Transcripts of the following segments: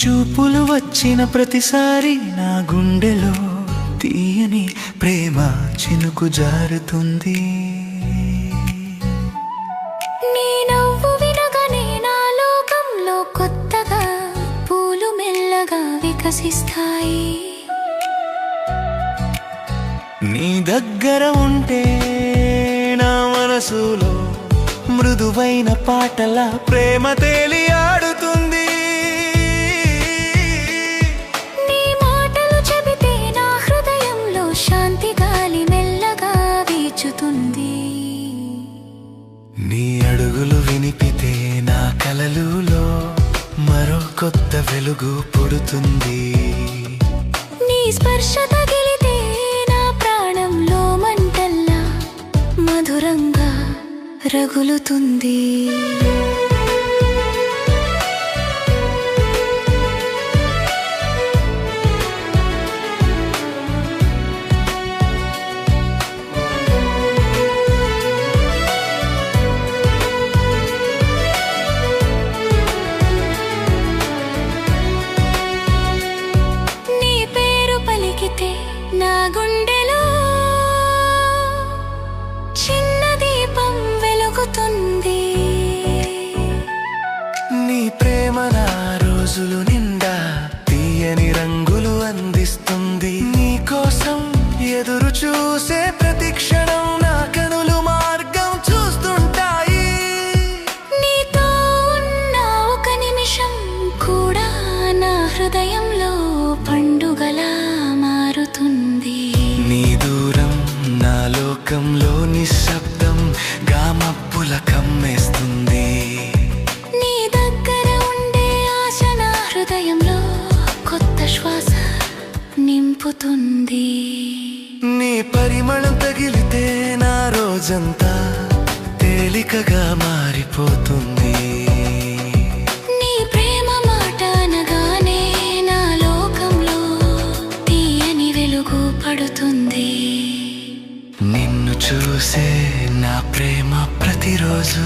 చూపులు వచ్చిన ప్రతిసారి నా గుండెలో తీయని ప్రేమ చినుకు జారుతుంది. నీ నవ్వు వినగానే నా లోకంలో కొత్తగా పూలు మెల్లగా వికసిస్తాయి. నీ దగ్గర ఉంటే నా మనసులో మృదువైన పాటల ప్రేమ తేలి ఆడుతుంది. నీ మాటలు చెబితే నా హృదయంలో శాంతి గాలి మెల్లగా వీచుతుంది. నీ అడుగులు వినిపితే నా కలలులో మరో కొత్త వెలుగు పుడుతుంది. నీ స్పర్శ తగిలితే నా ప్రాణంలో మంటల్లా మధురంగా రగులుతుంది. నీ పేరు పలికితే నా గుండెలో చిన్న దీపం వెలుగుతుంది. నీ ప్రేమ నా రోజులు నిండా తీయని రంగులు అందిస్తుంది. నీ కోసం ఎదురు చూసే ప్రతి క్షణం నా కనులు మార్గం చూస్తుంటాయి. నీతో ఉన్న ఒక నిమిషం కూడా నా హృదయంలో పండుగలా మారుతుంది. నీ దూరం నా లోకంలో నిశ్శబ్దం గామప్పుల కమ్మేస్తుంది. నీ దగ్గర ఉండే ఆశ నా హృదయంలో కొత్త శ్వాస నింపుతుంది. నీ పరిమళం తగిలితే నా రోజంతా తేలికగా మారిపోతుంది. నీ ప్రేమ మాట అనగానే నా లోకంలో తీయని వెలుగు పడుతుంది. నిన్ను చూసే నా ప్రేమ ప్రతిరోజు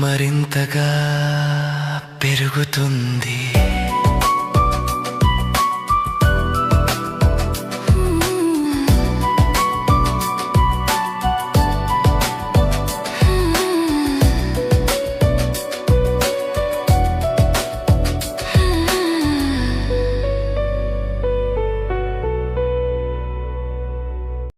మరింతగా పెరుగుతుంది.